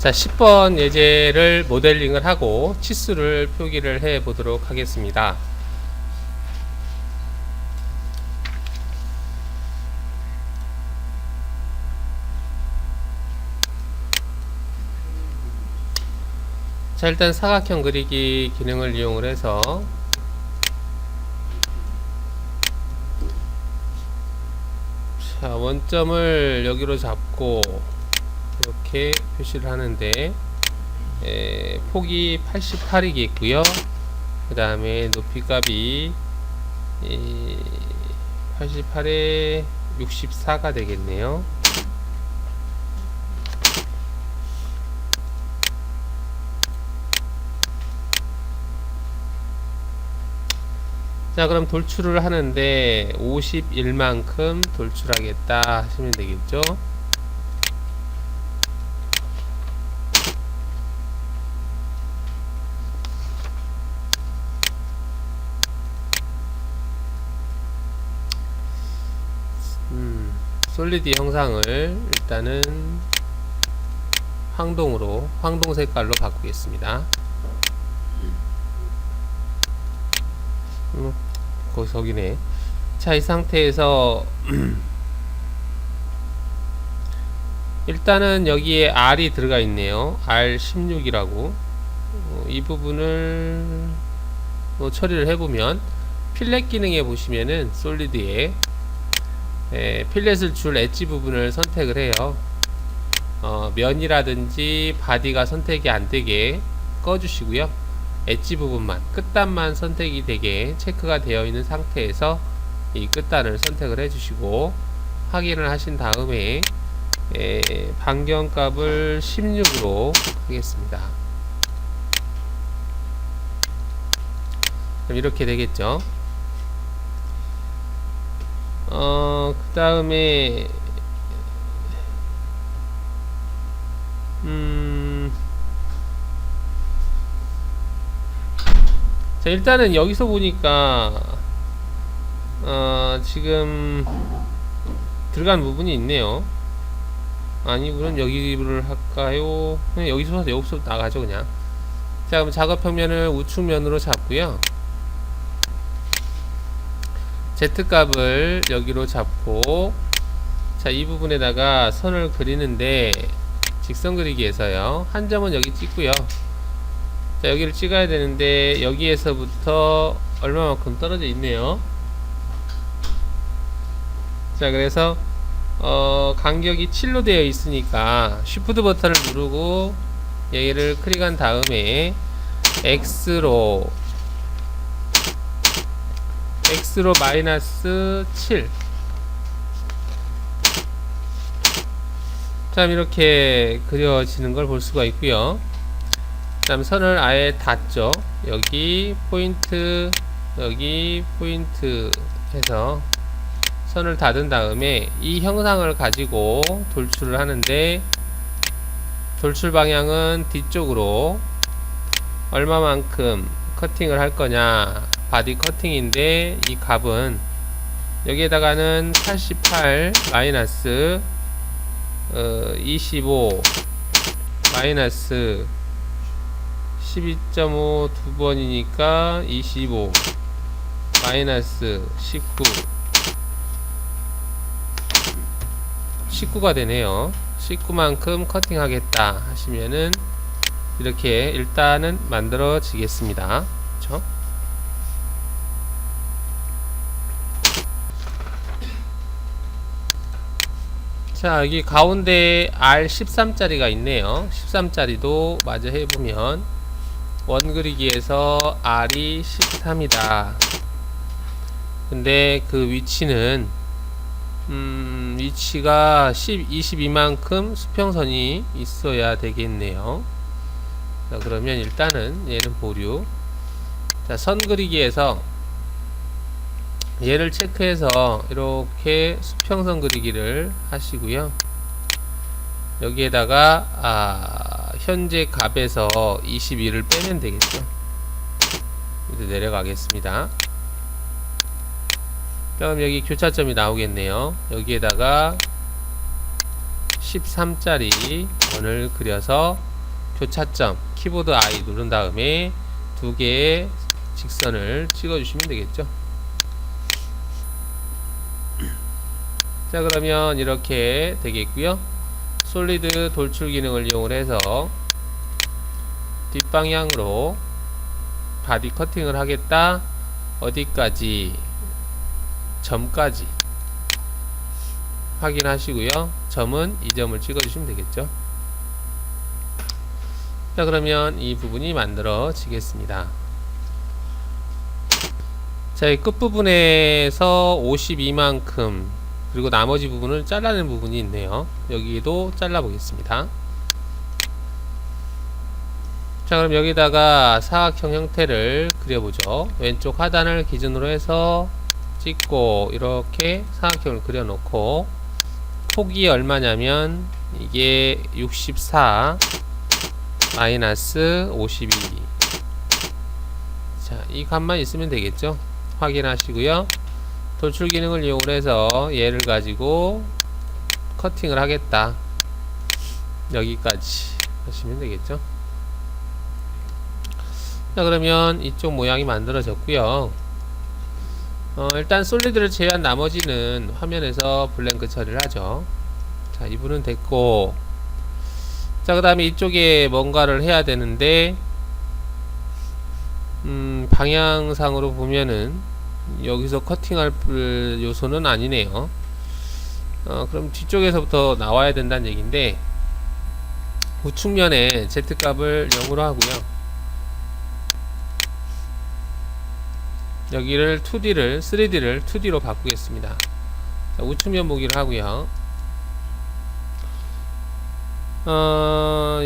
자, 10번 예제를 모델링을 하고 치수를 표기를 해 보도록 하겠습니다. 자, 일단 사각형 그리기 기능을 이용을 해서 자, 원점을 여기로 잡고 이렇게 표시를 하는데 폭이 88이겠고요. 그 다음에 높이 값이 88에 64가 되겠네요. 자, 그럼 돌출을 하는데 51만큼 돌출하겠다 하시면 되겠죠. 솔리드 형상을 일단은 황동 색깔로 바꾸겠습니다. 거기네. 자, 이 상태에서 일단은 여기에 R이 들어가 있네요. R16이라고. 이 부분을 처리를 해보면 필렛 기능에 보시면은 솔리드에 필렛을 줄 엣지 부분을 선택을 해요. 면이라든지 바디가 선택이 안되게 꺼주시고요. 엣지 부분만, 끝단만 선택이 되게 체크가 되어 있는 상태에서 이 끝단을 선택을 해주시고 확인을 하신 다음에 반경값을 16으로 하겠습니다. 그럼 이렇게 되겠죠. 그 다음에 자, 일단은 여기서 보니까 지금 들어간 부분이 있네요. 아니, 그럼 여기를 할까요? 그냥 여기서 나가죠, 그냥. 자, 그럼 작업 평면을 우측면으로 잡고요. Z값을 여기로 잡고, 자, 이 부분에다가 선을 그리는데 직선 그리기에서요, 한 점은 여기 찍고요. 자, 여기를 찍어야 되는데 여기에서부터 얼마만큼 떨어져 있네요. 자, 그래서 간격이 7로 되어 있으니까 쉬프트 버튼을 누르고 얘를 클릭한 다음에 X로 마이너스 7. 자, 이렇게 그려지는 걸 볼 수가 있고요. 그 다음 선을 아예 닫죠. 여기 포인트, 여기 포인트 해서 선을 닫은 다음에 이 형상을 가지고 돌출을 하는데, 돌출 방향은 뒤쪽으로 얼마만큼 커팅을 할 거냐, 바디 커팅인데 이 값은 여기에다가는 88 마이너스 25 마이너스 12.5 두 번이니까 25 마이너스 19가 되네요. 19만큼 커팅 하겠다 하시면은 이렇게 일단은 만들어지겠습니다. 그쵸? 자, 여기 가운데 R13짜리가 있네요. 13짜리도 마저 해보면 원그리기에서 R이 13이다. 근데 그 위치는 위치가 22만큼 수평선이 있어야 되겠네요. 자, 그러면 일단은 얘는 보류. 자, 선 그리기에서 얘를 체크해서 이렇게 수평선 그리기를 하시고요. 여기에다가 현재 값에서 22를 빼면 되겠죠. 이제 내려가겠습니다. 그럼 여기 교차점이 나오겠네요. 여기에다가 13짜리 원을 그려서 교차점 키보드 I 누른 다음에 두 개의 직선을 찍어 주시면 되겠죠. 자, 그러면 이렇게 되겠고요. 솔리드 돌출 기능을 이용을 해서 뒷방향으로 바디 커팅을 하겠다. 어디까지? 점까지 확인하시고요. 점은 이 점을 찍어 주시면 되겠죠. 자, 그러면 이 부분이 만들어지겠습니다. 자, 이 끝부분에서 52만큼 그리고 나머지 부분을 잘라낸 부분이 있네요. 여기도 잘라 보겠습니다. 자, 그럼 여기다가 사각형 형태를 그려보죠. 왼쪽 하단을 기준으로 해서 찍고 이렇게 사각형을 그려놓고 폭이 얼마냐면 이게 64 마이너스 52. 자, 이 값만 있으면 되겠죠. 확인하시고요. 돌출 기능을 이용을 해서 얘를 가지고 커팅을 하겠다. 여기까지 하시면 되겠죠. 자, 그러면 이쪽 모양이 만들어졌고요. 일단 솔리드를 제외한 나머지는 화면에서 블랭크 처리를 하죠. 자, 이 부분은 됐고, 자, 그 다음에 이쪽에 뭔가를 해야 되는데 방향상으로 보면은 여기서 커팅할 요소는 아니네요. 그럼 뒤쪽에서부터 나와야 된다는 얘기인데, 우측면에 Z값을 0으로 하고요. 여기를 3D를 2D로 바꾸겠습니다. 자, 우측면 보기를 하고요.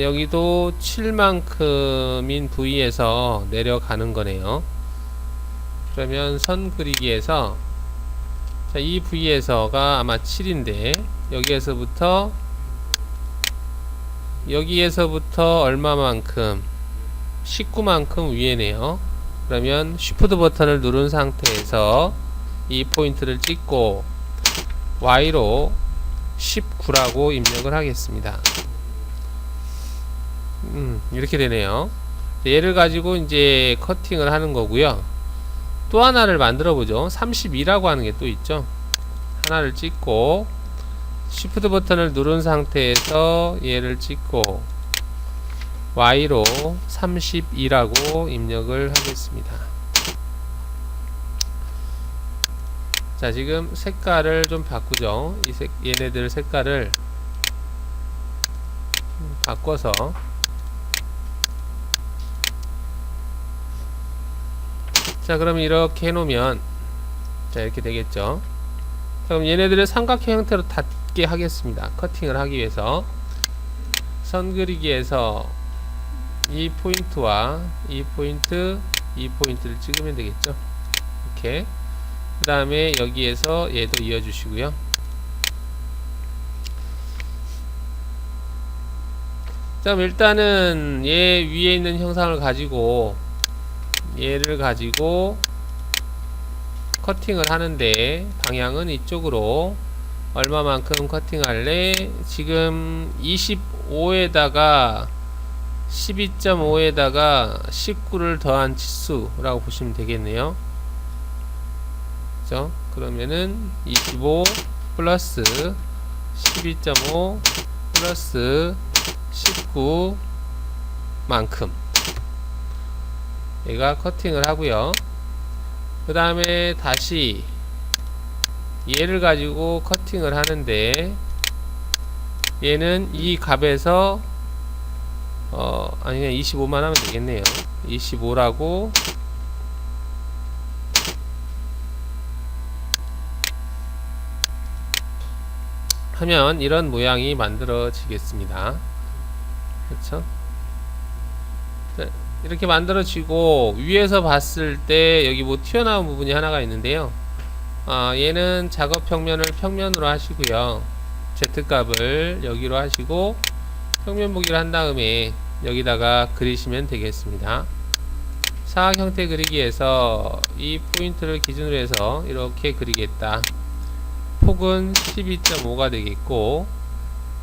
여기도 7만큼인 부위에서 내려가는 거네요. 그러면 선 그리기에서, 자, 이 부위에서가 아마 7인데 여기에서부터 얼마만큼? 19만큼 위에네요. 그러면 Shift 버튼을 누른 상태에서 이 포인트를 찍고 Y로 19라고 입력을 하겠습니다. 이렇게 되네요. 얘를 가지고 이제 커팅을 하는 거고요. 또 하나를 만들어 보죠. 32라고 하는 게 또 있죠. 하나를 찍고 Shift 버튼을 누른 상태에서 얘를 찍고 Y로 32라고 입력을 하겠습니다. 자, 지금 색깔을 좀 바꾸죠. 얘네들 색깔을 바꿔서, 자, 그럼 이렇게 해놓으면, 자, 이렇게 되겠죠. 자, 그럼 얘네들을 삼각형 형태로 닿게 하겠습니다. 커팅을 하기 위해서 선 그리기에서 이 포인트와 이 포인트를 찍으면 되겠죠. 이렇게. 그 다음에 여기에서 얘도 이어주시고요. 자, 그럼 일단은 얘 위에 있는 형상을 가지고 얘를 가지고 커팅을 하는데, 방향은 이쪽으로 얼마만큼 커팅할래? 지금 25에다가 12.5에다가 19를 더한 치수라고 보시면 되겠네요. 그죠? 그러면은 25 플러스 12.5 플러스 19만큼 얘가 커팅을 하고요. 그 다음에 다시 얘를 가지고 커팅을 하는데, 얘는 이 값에서 아니, 그냥 25만 하면 되겠네요. 25라고 하면 이런 모양이 만들어지겠습니다. 그렇죠? 이렇게 만들어지고, 위에서 봤을 때 여기 뭐 튀어나온 부분이 하나가 있는데요. 얘는 작업 평면을 평면으로 하시고요. Z값을 여기로 하시고 평면 보기를 한 다음에 여기다가 그리시면 되겠습니다. 사각 형태 그리기에서 이 포인트를 기준으로 해서 이렇게 그리겠다. 폭은 12.5가 되겠고,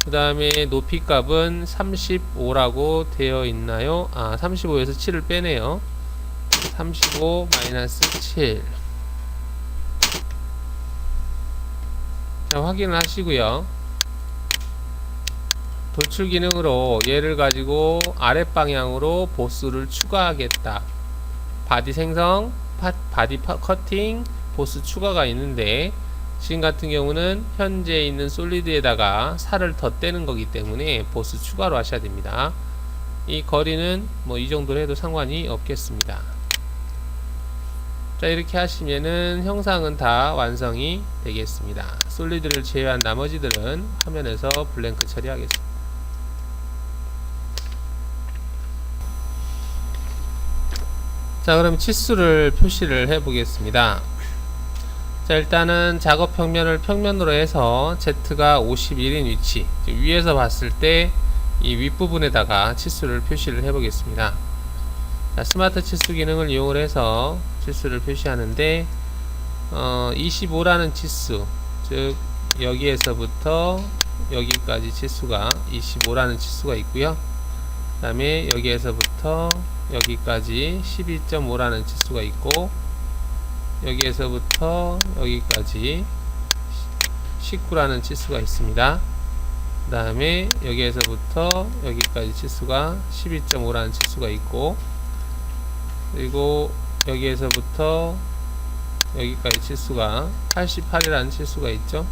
그 다음에 높이 값은 35라고 되어 있나요? 35에서 7을 빼네요. 35 마이너스 7. 자, 확인을 하시고요. 도출 기능으로 얘를 가지고 아랫방향으로 보스를 추가하겠다. 바디 생성, 바디 커팅, 보스 추가가 있는데, 지금 같은 경우는 현재 있는 솔리드에다가 살을 덧대는 거기 때문에 보스 추가로 하셔야 됩니다. 이 거리는 뭐 이 정도로 해도 상관이 없겠습니다. 자, 이렇게 하시면은 형상은 다 완성이 되겠습니다. 솔리드를 제외한 나머지들은 화면에서 블랭크 처리하겠습니다. 자, 그럼 치수를 표시를 해 보겠습니다. 자, 일단은 작업 평면을 평면으로 해서 Z가 51인 위치, 위에서 봤을 때 이 윗부분에다가 치수를 표시를 해 보겠습니다. 자, 스마트 치수 기능을 이용을 해서 치수를 표시하는데 25라는 치수, 즉 여기에서부터 여기까지 치수가 25라는 치수가 있고요. 그 다음에 여기에서부터 여기까지 12.5라는 치수가 있고, 여기에서부터 여기까지 19라는 치수가 있습니다. 그 다음에 여기에서부터 여기까지 치수가 12.5라는 치수가 있고, 그리고 여기에서부터 여기까지 치수가 88이라는 치수가 있죠.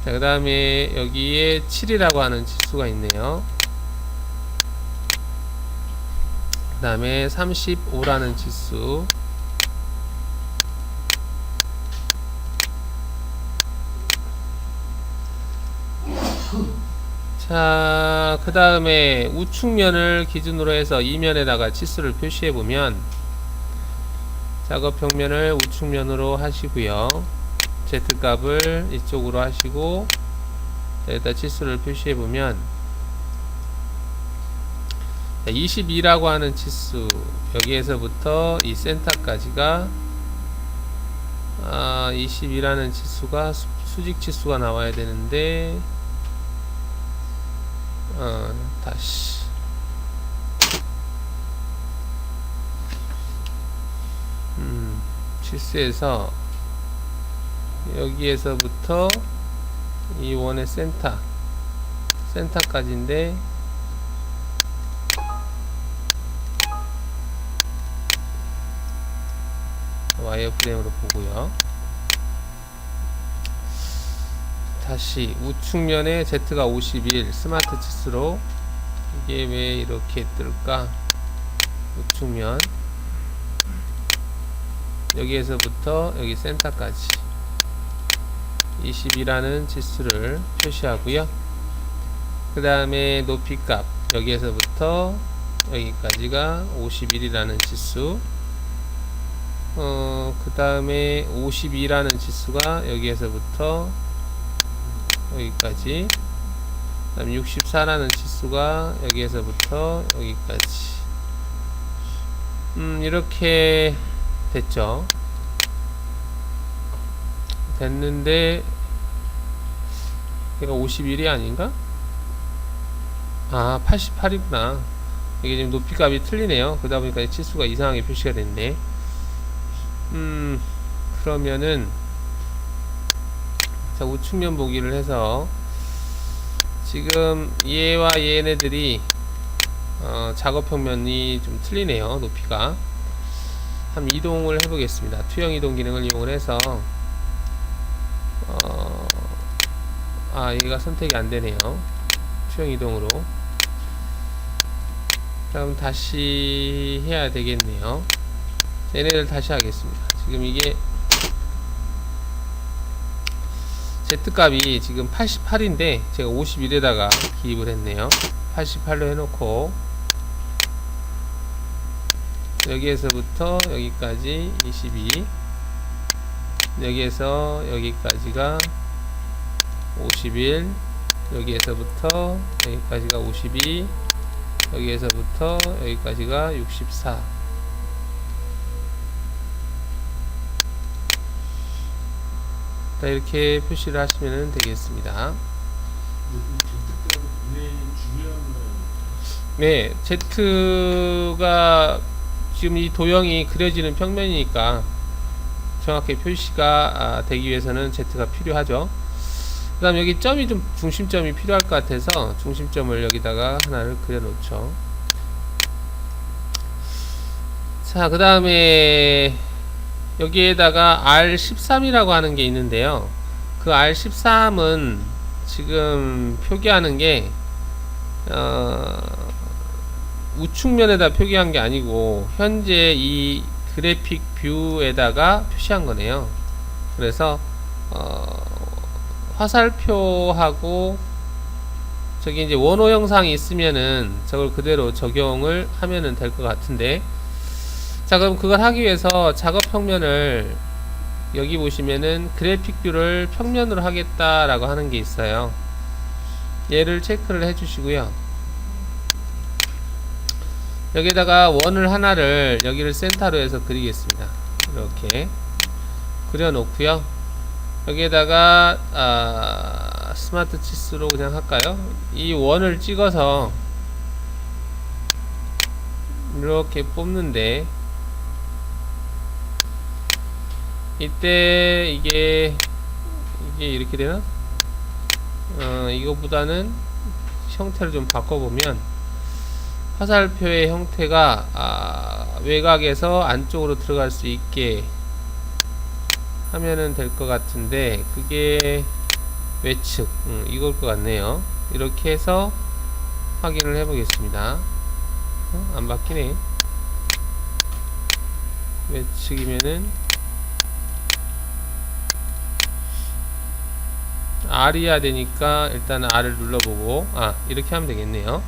자, 그 다음에 여기에 7이라고 하는 치수가 있네요. 그 다음에 35라는 치수, 자, 그 다음에 우측면을 기준으로 해서 이면에다가 치수를 표시해 보면, 작업 평면을 우측면으로 하시고요. Z값을 이쪽으로 하시고, 여기다 치수를 표시해 보면 22라고 하는 치수, 여기에서부터 이 센터까지가 22라는 치수가 수직 치수가 나와야 되는데, 다시 치수에서 여기에서부터 이 원의 센터까지인데, 와이어프레임으로 보고요. 다시 우측면에 Z가 51 스마트 치수로, 이게 왜 이렇게 뜰까? 우측면 여기에서부터 여기 센터까지 22라는 치수를 표시하고요. 그 다음에 높이값 여기에서부터 여기까지가 51이라는 치수, 그 다음에 52라는 치수가 여기에서부터 여기까지, 그 다음에 64라는 치수가 여기에서부터 여기까지. 이렇게 됐죠. 됐는데 얘가 51이 아닌가? 88이구나. 이게 지금 높이 값이 틀리네요. 그러다 보니까 치수가 이상하게 표시가 됐네. 그러면은 자, 우측면 보기를 해서 지금 얘와 얘네들이 작업 평면이 좀 틀리네요. 높이가. 한번 이동을 해보겠습니다. 투영 이동 기능을 이용을 해서 얘가 선택이 안 되네요. 투영 이동으로. 그럼 다시 해야 되겠네요. 얘네들 다시 하겠습니다. 지금 이게 Z값이 지금 88인데 제가 51에다가 기입을 했네요. 88로 해놓고 여기에서부터 여기까지 22, 여기에서 여기까지가 51, 여기에서부터 여기까지가 52, 여기에서부터 여기까지가 64. 자, 이렇게 표시를 하시면 되겠습니다. 네, Z가 지금 이 도형이 그려지는 평면이니까 정확하게 표시가 되기 위해서는 Z가 필요하죠. 그 다음 여기 점이 좀 중심점이 필요할 것 같아서 중심점을 여기다가 하나를 그려 놓죠. 자, 그 다음에 여기에다가 R13이라고 하는 게 있는데요. 그 R13은 지금 표기하는 게 우측면에다 표기한 게 아니고 현재 이 그래픽 뷰에다가 표시한 거네요. 그래서 화살표하고 저기 이제 원호 영상이 있으면은 저걸 그대로 적용을 하면은 될 것 같은데, 자, 그럼 그걸 하기 위해서 작업 평면을 여기 보시면은 그래픽 뷰를 평면으로 하겠다라고 하는 게 있어요. 얘를 체크를 해 주시고요. 여기다가 원을 하나를 여기를 센터로 해서 그리겠습니다. 이렇게 그려 놓고요. 여기에다가 스마트 치수로 그냥 할까요? 이 원을 찍어서 이렇게 뽑는데, 이때 이게 이렇게 되나? 이거보다는 형태를 좀 바꿔보면 화살표의 형태가 외곽에서 안쪽으로 들어갈 수 있게 하면은 될 것 같은데, 그게 외측 이걸 것 같네요. 이렇게 해서 확인을 해 보겠습니다. 안 바뀌네. 외측이면은 R이야 되니까 일단 R을 눌러보고, 이렇게 하면 되겠네요.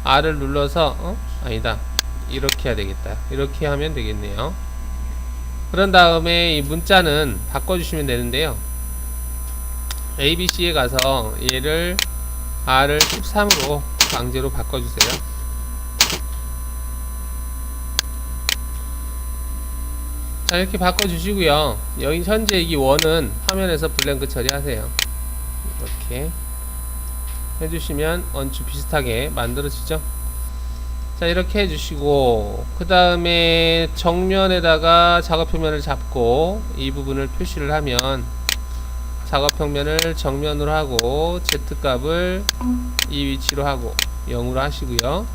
R을 눌러서 아니다, 이렇게 해야 되겠다. 이렇게 하면 되겠네요. 그런 다음에 이 문자는 바꿔주시면 되는데요. ABC에 가서 얘를 R을 13으로 강제로 바꿔주세요. 자, 이렇게 바꿔주시고요. 여기 현재 이 원은 화면에서 블랭크 처리하세요. 이렇게 해주시면 원추 비슷하게 만들어지죠. 자, 이렇게 해주시고, 그 다음에 정면에다가 작업평면을 잡고 이 부분을 표시를 하면 작업평면을 정면으로 하고 Z값을 이 위치로 하고 0으로 하시고요.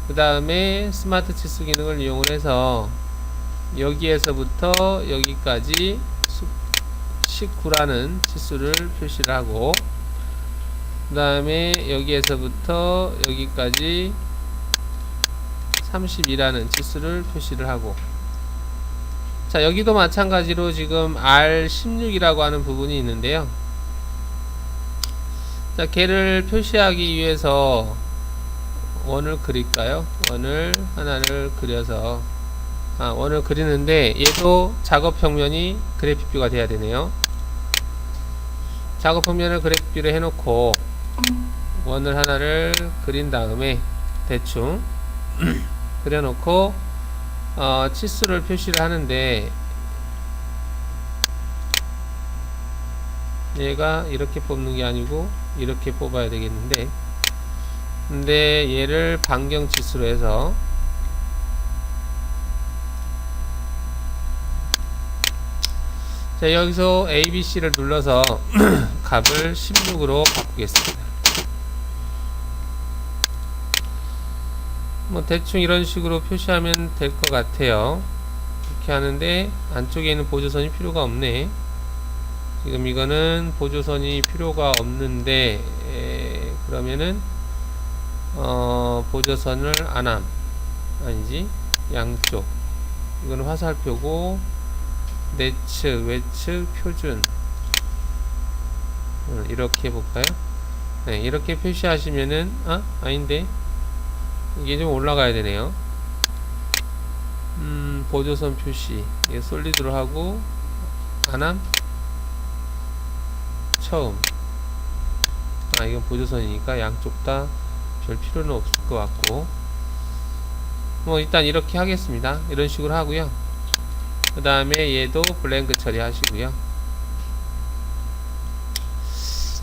그 다음에 스마트 치수 기능을 이용을 해서 여기에서부터 여기까지 19라는 치수를 표시를 하고, 그 다음에 여기에서부터 여기까지 32라는 치수를 표시를 하고, 자, 여기도 마찬가지로 지금 R16이라고 하는 부분이 있는데요. 자, 걔를 표시하기 위해서 원을 그릴까요? 원을 하나를 그려서 원을 그리는데, 얘도 작업 평면이 그래픽 뷰가 돼야 되네요. 작업 평면을 그래픽 뷰로 해놓고 원을 하나를 그린 다음에 대충 그려놓고 치수를 표시를 하는데, 얘가 이렇게 뽑는 게 아니고 이렇게 뽑아야 되겠는데, 근데 얘를 반경 치수로 해서 자, 여기서 ABC를 눌러서 값을 16으로 바꾸겠습니다. 뭐 대충 이런 식으로 표시하면 될 것 같아요. 이렇게 하는데 안쪽에 있는 보조선이 필요가 없네. 지금 이거는 보조선이 필요가 없는데, 그러면은 보조선을 안함, 아니지, 양쪽, 이거는 화살표고 내측, 외측, 표준, 이렇게 해볼까요? 네, 이렇게 표시하시면은 아닌데 이게 좀 올라가야 되네요. 보조선 표시, 이게 솔리드로 하고 안함 처음, 이건 보조선이니까 양쪽 다 별 필요는 없을 것 같고, 뭐 일단 이렇게 하겠습니다. 이런 식으로 하고요. 그 다음에 얘도 블랭크 처리하시고요.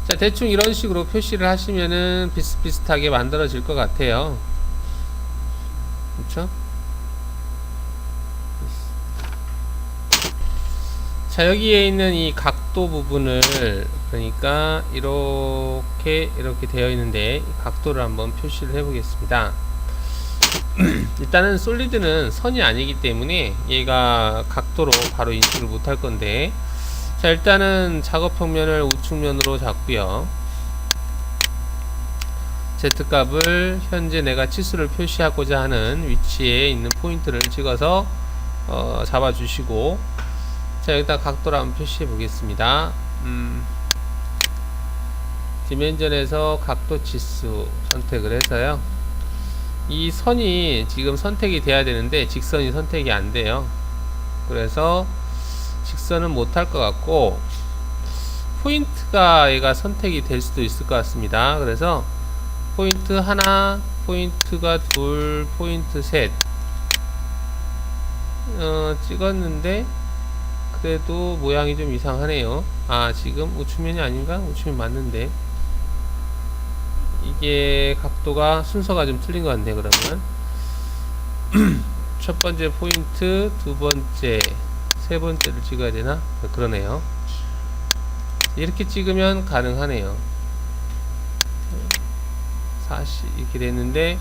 자, 자, 대충 이런 식으로 표시를 하시면은 비슷비슷하게 만들어질 것 같아요. 그렇죠? 자, 여기에 있는 이 각도 부분을, 그러니까 이렇게 되어 있는데 이 각도를 한번 표시를 해 보겠습니다. 일단은 솔리드는 선이 아니기 때문에 얘가 각도로 바로 인식을 못할 건데, 자, 일단은 작업 평면을 우측면으로 잡고요. Z값을 현재 내가 치수를 표시하고자 하는 위치에 있는 포인트를 찍어서 잡아주시고, 자, 여기다 각도를 한번 표시해 보겠습니다. 디멘전에서 각도 치수 선택을 해서요. 이 선이 지금 선택이 돼야 되는데 직선이 선택이 안 돼요. 그래서 직선은 못할 것 같고, 포인트가 얘가 선택이 될 수도 있을 것 같습니다. 그래서 포인트 하나, 포인트가 둘, 포인트 셋 찍었는데 그래도 모양이 좀 이상하네요. 아, 지금 우측면이 아닌가? 우측면 맞는데 이게 각도가 순서가 좀 틀린 것 같네. 그러면 첫 번째 포인트, 두 번째, 세 번째를 찍어야 되나? 그러네요. 이렇게 찍으면 가능하네요. 40 이렇게 됐는데,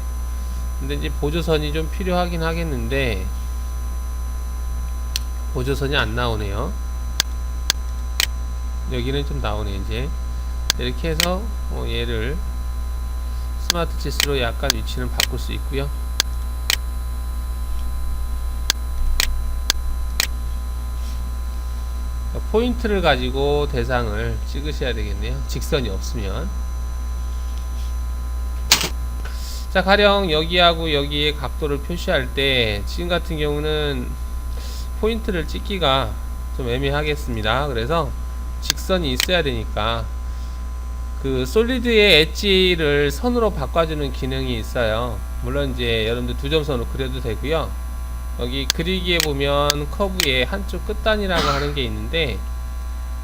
근데 이제 보조선이 좀 필요하긴 하겠는데 보조선이 안 나오네요. 여기는 좀 나오네. 이제 이렇게 해서 얘를 스마트 치수로 약간 위치는 바꿀 수 있고요. 포인트를 가지고 대상을 찍으셔야 되겠네요. 직선이 없으면. 자, 가령 여기하고 여기에 각도를 표시할 때 지금 같은 경우는 포인트를 찍기가 좀 애매하겠습니다. 그래서 직선이 있어야 되니까 그 솔리드의 엣지를 선으로 바꿔주는 기능이 있어요. 물론 이제 여러분들 두 점선으로 그려도 되고요. 여기 그리기에 보면 커브의 한쪽 끝단이라고 하는 게 있는데,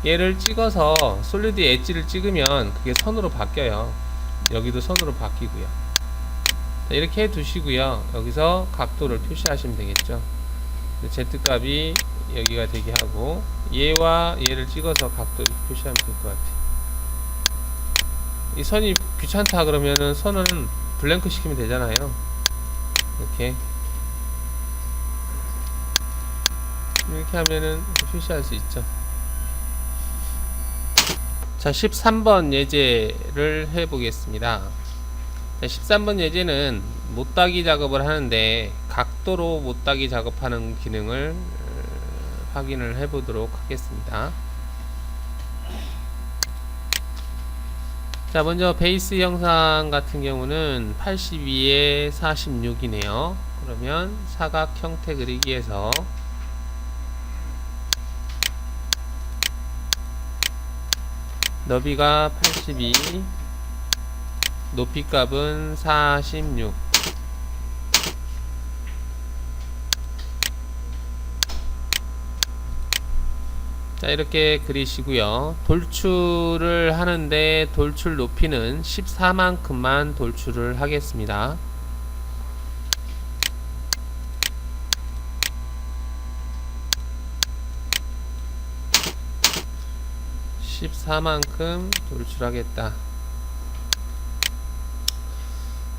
얘를 찍어서 솔리드 엣지를 찍으면 그게 선으로 바뀌어요. 여기도 선으로 바뀌고요. 자, 이렇게 해 두시고요. 여기서 각도를 표시하시면 되겠죠. Z값이 여기가 되게 하고, 얘와 얘를 찍어서 각도를 표시하면 될 것 같아요. 이 선이 귀찮다 그러면은 선은 블랭크 시키면 되잖아요. 이렇게 하면은 표시할 수 있죠. 자, 13번 예제를 해 보겠습니다. 13번 예제는 못따기 작업을 하는데 각도로 못따기 작업하는 기능을 확인을 해 보도록 하겠습니다. 자, 먼저 베이스 형상 같은 경우는 82에 46이네요. 그러면 사각 형태 그리기에서 너비가 82, 높이 값은 46. 자, 이렇게 그리시고요. 돌출을 하는데 돌출 높이는 14만큼만 돌출을 하겠습니다. 14만큼 돌출하겠다.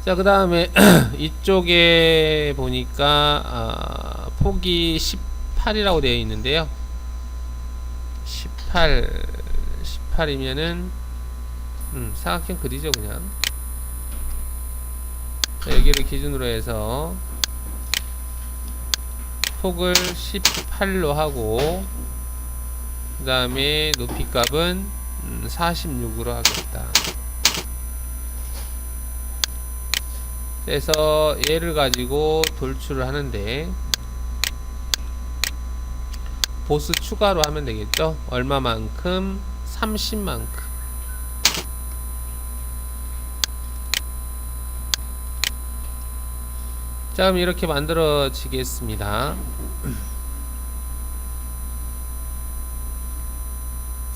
자, 그 다음에 이쪽에 보니까 폭이 18이라고 되어 있는데요. 18이면은 사각형 그리죠 그냥. 자, 여기를 기준으로 해서 폭을 18로 하고, 그 다음에 높이 값은 46으로 하겠다. 그래서 얘를 가지고 돌출을 하는데 보스 추가로 하면 되겠죠. 얼마만큼? 30만큼. 자, 그럼 이렇게 만들어지겠습니다.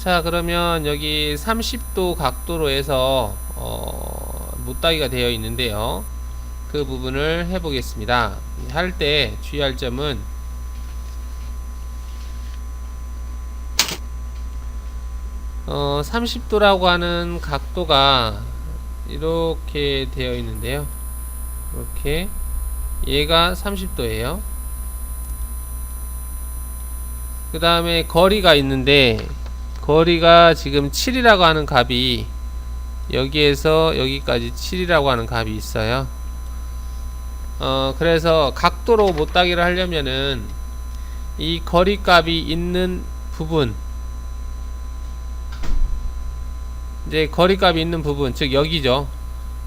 자, 그러면 여기 30도 각도로 해서 못따기가 되어 있는데요. 그 부분을 해 보겠습니다. 할 때 주의할 점은 30도라고 하는 각도가 이렇게 되어 있는데요. 이렇게 얘가 30도예요. 그 다음에 거리가 있는데, 거리가 지금 7이라고 하는 값이 여기에서 여기까지 7이라고 하는 값이 있어요. 그래서 각도로 못따기를 하려면은 이 거리 값이 있는 부분, 이제 거리 값이 있는 부분, 즉 여기죠.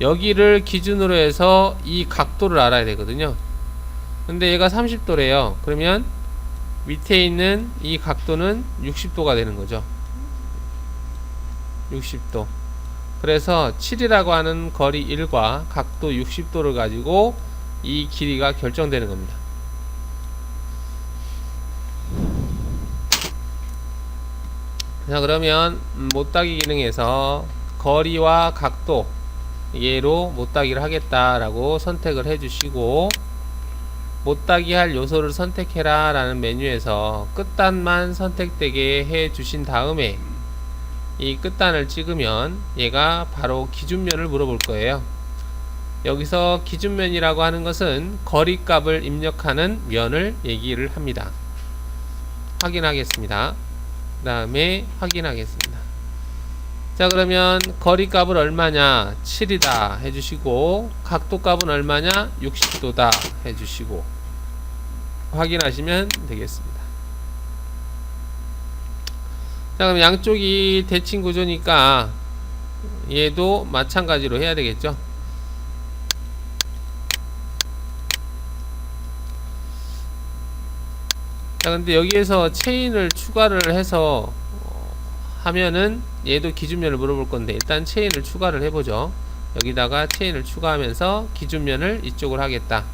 여기를 기준으로 해서 이 각도를 알아야 되거든요. 근데 얘가 30도래요. 그러면 밑에 있는 이 각도는 60도가 되는 거죠. 60도. 그래서 7이라고 하는 거리 1과 각도 60도를 가지고 이 길이가 결정되는 겁니다. 자, 그러면 못따기 기능에서 거리와 각도 얘로 못따기를 하겠다라고 선택을 해주시고, 못따기 할 요소를 선택해라 라는 메뉴에서 끝단만 선택되게 해 주신 다음에 이 끝단을 찍으면 얘가 바로 기준면을 물어볼 거예요. 여기서 기준면이라고 하는 것은 거리값을 입력하는 면을 얘기를 합니다. 확인하겠습니다. 그 다음에 확인하겠습니다. 자, 그러면 거리값을 얼마냐? 7이다 해주시고, 각도값은 얼마냐? 60도다 해주시고 확인하시면 되겠습니다. 자, 그럼 양쪽이 대칭 구조니까 얘도 마찬가지로 해야 되겠죠. 자, 근데 여기에서 체인을 추가를 해서 하면은 얘도 기준면을 물어볼 건데, 일단 체인을 추가를 해보죠. 여기다가 체인을 추가하면서 기준면을 이쪽으로 하겠다.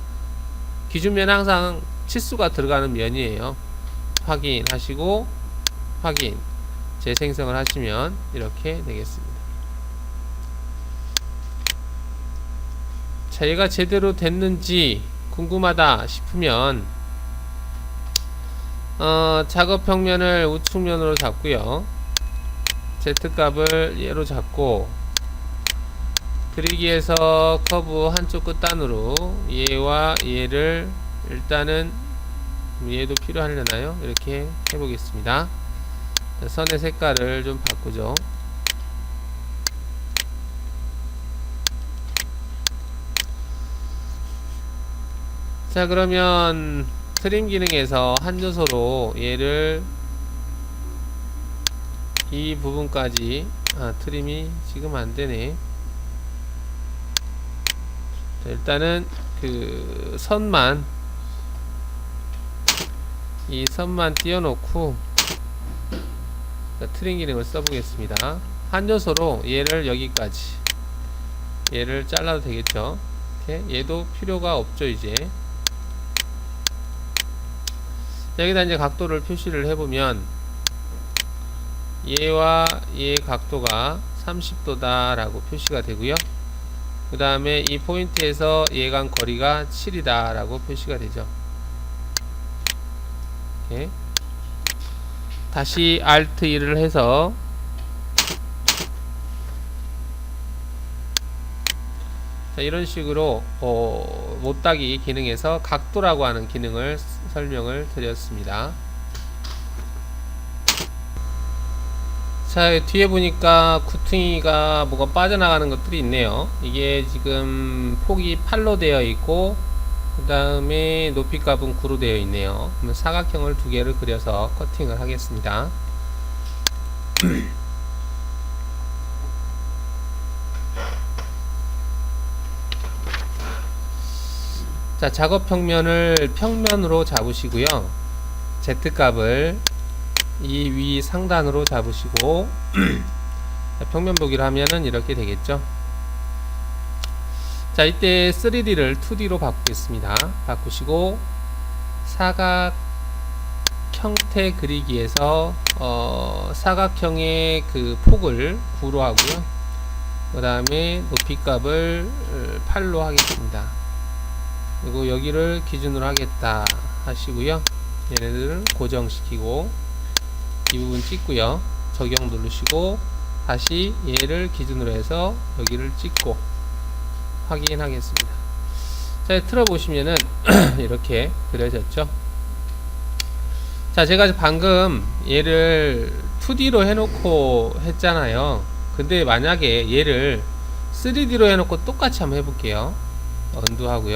기준면은 항상 치수가 들어가는 면이에요. 확인하시고 확인, 재생성을 하시면 이렇게 되겠습니다. 자, 얘가 제대로 됐는지 궁금하다 싶으면 작업 평면을 우측면으로 잡고요. Z값을 얘로 잡고 그리기에서 커브 한쪽 끝단으로 얘와 얘를 일단은, 얘도 필요하려나요? 이렇게 해보겠습니다. 자, 선의 색깔을 좀 바꾸죠. 자, 그러면 트림 기능에서 한 요소로 얘를 이 부분까지, 트림이 지금 안되네. 자, 일단은 그 선만, 이 선만 띄워놓고 트림 기능을 써보겠습니다. 한 요소로 얘를 여기까지, 얘를 잘라도 되겠죠. 이렇게. 얘도 필요가 없죠 이제. 여기다 이제 각도를 표시를 해보면 얘와 얘의 각도가 30도다 라고 표시가 되고요. 그 다음에 이 포인트에서 얘 간 거리가 7이다 라고 표시가 되죠. 이렇게. 다시 Alt 1을 해서 자, 이런 식으로 못따기 기능에서 각도라고 하는 기능을 설명을 드렸습니다. 자, 뒤에 보니까 구퉁이가 뭐가 빠져나가는 것들이 있네요. 이게 지금 폭이 8로 되어 있고 그 다음에 높이 값은 9로 되어 있네요. 그러면 사각형을 두 개를 그려서 커팅을 하겠습니다. 자, 작업 평면을 평면으로 잡으시고요. Z값을 이 위 상단으로 잡으시고 평면 보기를 하면은 이렇게 되겠죠. 자, 이때 3D를 2D로 바꾸겠습니다. 바꾸시고 사각형 형태 그리기에서 사각형의 그 폭을 9로 하고요. 그 다음에 높이 값을 8로 하겠습니다. 그리고 여기를 기준으로 하겠다 하시고요. 얘네들을 고정시키고 이 부분 찍고요. 적용 누르시고 다시 얘를 기준으로 해서 여기를 찍고 확인하겠습니다. 자, 틀어보시면은 이렇게 그려졌죠. 자, 제가 방금 얘를 2D로 해놓고 했잖아요. 근데 만약에 얘를 3D로 해놓고 똑같이 한번 해볼게요. 언두 하고요.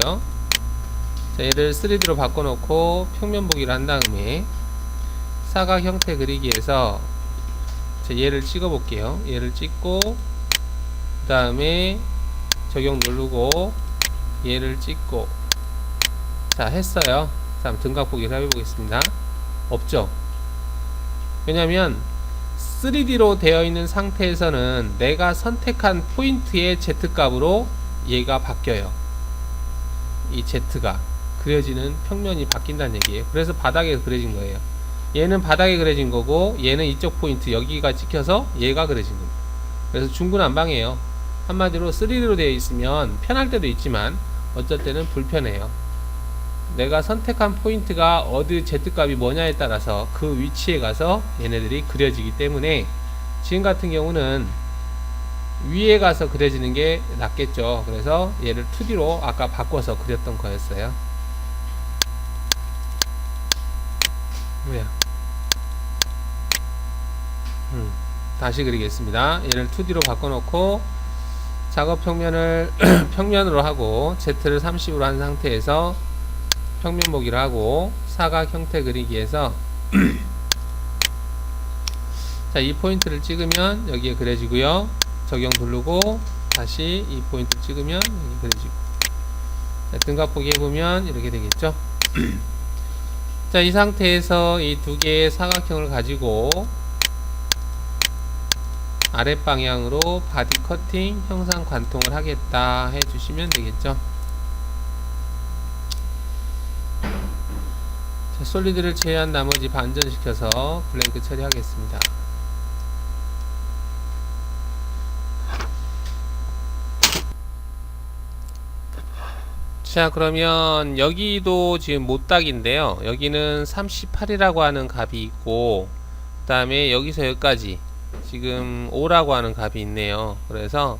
자, 얘를 3D로 바꿔놓고 평면 보기를 한 다음에 사각 형태 그리기에서 얘를 찍어 볼게요. 얘를 찍고 그 다음에 적용 누르고 얘를 찍고 자, 했어요. 자, 등각 보기를 해보겠습니다. 없죠? 왜냐면 3D로 되어 있는 상태에서는 내가 선택한 포인트의 Z값으로 얘가 바뀌어요. 이 Z가 그려지는 평면이 바뀐다는 얘기예요. 그래서 바닥에 그려진 거예요. 얘는 바닥에 그려진 거고 얘는 이쪽 포인트 여기가 찍혀서 얘가 그려진 겁니다. 그래서 중구난방이에요. 한마디로 3D로 되어 있으면 편할 때도 있지만 어쩔 때는 불편해요. 내가 선택한 포인트가 어디 Z값이 뭐냐에 따라서 그 위치에 가서 얘네들이 그려지기 때문에 지금 같은 경우는 위에 가서 그려지는 게 낫겠죠. 그래서 얘를 2D로 아까 바꿔서 그렸던 거였어요. 뭐야? 다시 그리겠습니다. 얘를 2D로 바꿔놓고 작업 평면을 평면으로 하고 Z를 30으로 한 상태에서 평면 보기를 하고 사각 형태 그리기에서 자, 이 포인트를 찍으면 여기에 그려지고요. 적용 누르고 다시 이 포인트 찍으면 여기 그려지고 자, 등각 보기 해보면 이렇게 되겠죠. 자, 이 상태에서 이 두 개의 사각형을 가지고 아랫방향으로 바디 커팅 형상 관통을 하겠다 해주시면 되겠죠. 자, 솔리드를 제외한 나머지 반전시켜서 블랭크 처리하겠습니다. 자, 그러면 여기도 지금 못닥인데요. 여기는 38이라고 하는 값이 있고 그 다음에 여기서 여기까지 지금 5라고 하는 값이 있네요. 그래서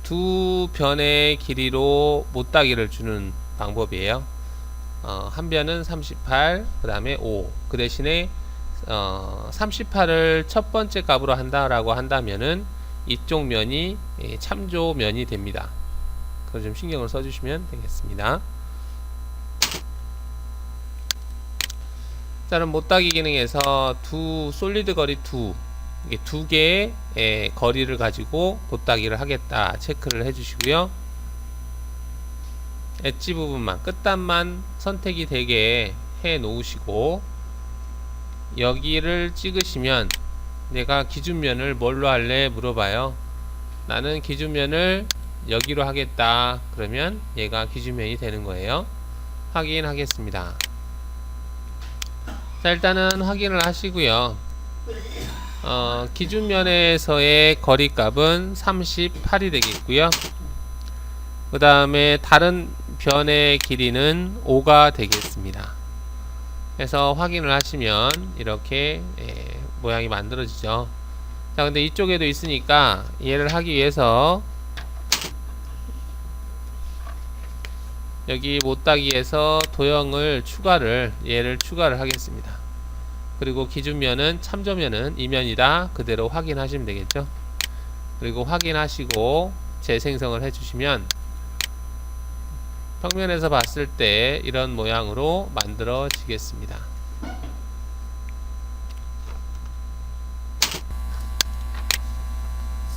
두 변의 길이로 못닥이를 주는 방법이에요. 한 변은 38, 그 다음에 5. 그 대신에 38을 첫 번째 값으로 한다라고 한다면은 이쪽 면이 참조면이 됩니다. 그걸 좀 신경을 써주시면 되겠습니다. 자, 그럼 못닥이 기능에서 두 솔리드 거리 이게 두 개의 거리를 가지고 못닥이를 하겠다 체크를 해주시고요. 엣지 부분만 끝단만 선택이 되게 해 놓으시고 여기를 찍으시면 내가 기준면을 뭘로 할래 물어봐요. 나는 기준면을 여기로 하겠다. 그러면 얘가 기준면이 되는 거예요. 확인하겠습니다. 자, 일단은 확인을 하시고요. 기준면에서의 거리값은 38이 되겠고요. 그 다음에 다른 변의 길이는 5가 되겠습니다. 그래서 확인을 하시면 이렇게 모양이 만들어지죠. 자, 근데 이쪽에도 있으니까 얘를 하기 위해서 여기 못닥이에서 도형을 얘를 추가를 하겠습니다. 그리고 기준면은 참조면은 이면이다 그대로 확인하시면 되겠죠. 그리고 확인하시고 재생성을 해주시면 평면에서 봤을 때 이런 모양으로 만들어지겠습니다.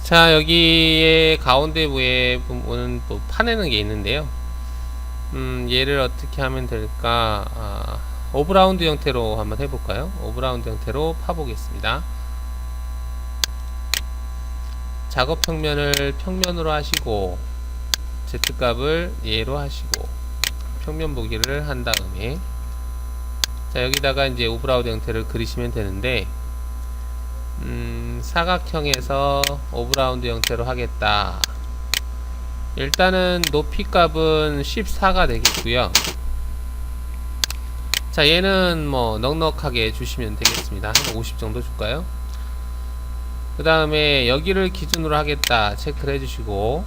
자, 여기에 가운데 부에 보면 또 파내는 게 있는데요. 얘를 어떻게 하면 될까? 오브라운드 형태로 한번 해볼까요? 오브라운드 형태로 파보겠습니다. 작업 평면을 평면으로 하시고 Z값을 얘로 하시고 평면 보기를 한 다음에 자, 여기다가 이제 오브라우드 형태를 그리시면 되는데, 사각형에서 오브라운드 형태로 하겠다. 일단은 높이 값은 14가 되겠고요. 자, 얘는 뭐 넉넉하게 주시면 되겠습니다. 한 50 정도 줄까요? 그 다음에 여기를 기준으로 하겠다 체크를 해주시고,